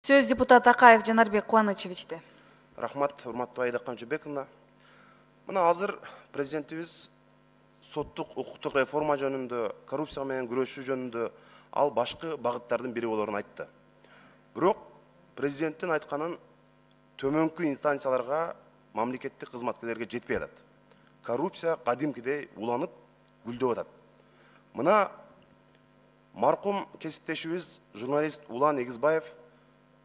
Сөз депутат Акаев Жанарбек Кубанычевичте. Рахмат, урматтуу Айда Камчыбековна. Мына азыр президентибиз соттук укуктук реформа жөнүндө, коррупция менен күрөшүү жөнүндө ал башкы багыттардын бири болорун айтты. Бирок президенттин айтканын төмөнкү инстанцияларга, мамлекеттик кызматкерлерге жетпей атат. Коррупция кадимкидей уланып, гүлдөп атат. Мына маркум кесиптешибиз журналист Улан Эгизбаев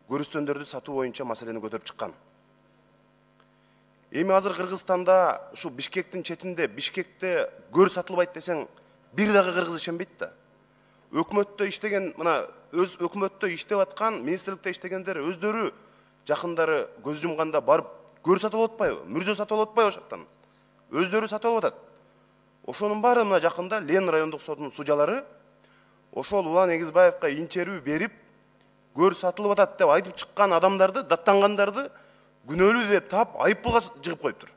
көрүстөндөрдү сатуу боюнча маселени көтөрүп чыккан. Эми азыр Кыргызстанда ушу Бишкектин четинде, Бишкекте көр сатылбайт десең, бир дагы кыргыз ишенбейт да. Өкмөттө иштеген, мына өз өкмөттө иштеп аткан, министрликте иштегендер өздөрү жакындары көз жумганда барып көр сатып алып атпайбы, мүрзө сатып алып атпайбы ошоктон. Өздөрү сатып алып атат. Ошонун баары мына жакында Лен райондук сотунун судьялары ошол Улан Эгизбаевка интервью берип, көр сатылып атат деп айтып чыккан адамдарды, даттангандарды күнөөлүү деп таап, айыппулга жыгып коюптур.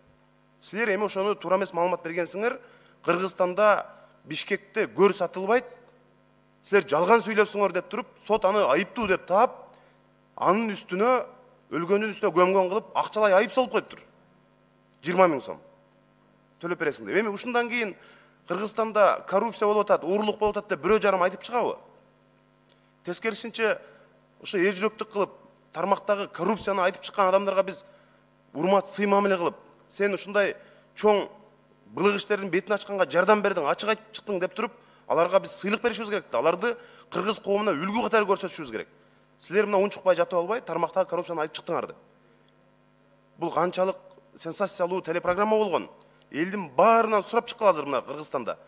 Силер эми ошону туура эмес маалымат бергенсиңер, Кыргызстанда Бишкекте көр сатылбайт, силер жалган сүйлөпсүңөр деп туруп, сот аны айыптуу деп таап, анын үстүнө, өлгөндүн үстүнө көмгөн кылып, акчалай айып салып коюптур. 20 000 сом төлөп бересиң деп. Эми ушундан кийин Кыргызстанда коррупция болуп атат, уурлук болуп атат деп бирөө жарым айтып чыгабы? Тескерисинче, ошо эжүрөктүк кылып, тармактагы коррупцияны айтып чыккан адамдарга биз урмат, сый мамиле кылып, сен ушундай чоң былык иштердин бетин ачканга жардам бердиң, ачык айтып чыктың деп туруп, аларга биз сыйлык беришибиз керек да. Аларды кыргыз коомуна үлгү катары көрсөтүшүбүз керек. Силер мына унчукпай жатып албай, тармактагы коррупцияны айтып чыктыңар деп. Бул канчалык сенсациялуу телепрограмма болгон. Элдин баарынан сурап чыккан азыр мына Кыргызстанда.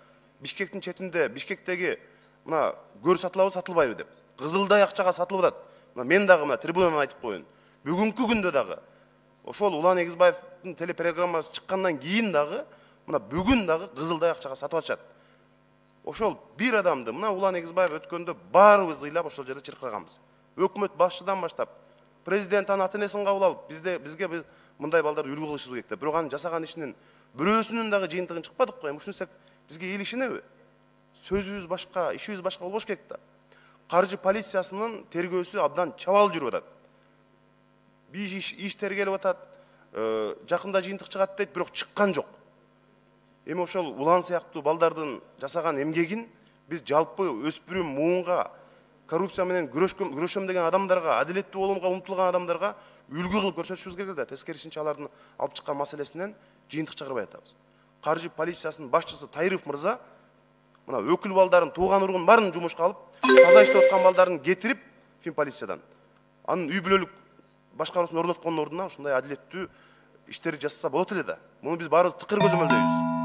Бишкектин четинде, Бишкектеги мына көр сатылабы, сатылбайбы деп. Кызылдай акчага сатылып атат. Мен дагы мына трибунадан айтып коеюн. Бүгүнкү күндө дагы ошол Улан Эгизбаевдин телепрограммасы чыккандан кийин дагы мына бүгүн дагы кызылдай акчага сатып атышат. Ошол бир адамды мына Улан Эгизбаев өткөндө баарыбыз ыйлап ошол жерде чыркырганбыз. Өкмөт башчыдан баштап президент аны ата-энесин кабыл алып, бизге мындай балдарды үлгү кылышыбыз керек деп. Бирок анын жасаган ишинин бирөөсүнүн дагы жыйынтыгын чыкпадык го. Эми ушунсек бизге эл ишенеби? Сөзүбүз башка, ишибиз башка болбош керек да. Каржы полициясынын тергөөсү абдан чабал жүрүп атат. Иш тергелип атат, жакында жыйынтык чыгат дейт, бирок чыккан жок. Эми ошол Улан сыяктуу балдардын жасаган эмгегин биз жалпы өспүрүм муунга, коррупция менен күрөшөм деген адамдарга, адилеттүү болумга умтулган адамдарга үлгү кылып көрсөтүшүбүз керек да. Тескерисинче алардын алып чыккан маселесинен жыйынтык чыгарбай атабыз. Каржы полициясынын башчысы Тайров мырза мына өкүл балдарын, тууган ургун барын жумушка алып, таза иштеп аткан балдарын кетирип, Финполициядан анын үй бүлөлүк башкаруусун орноткондун ордуна ушундай адилеттүү иштерди жасаса болот эле да. Муну биз баарыбыз тыкыр көзөмөлдөйбүз.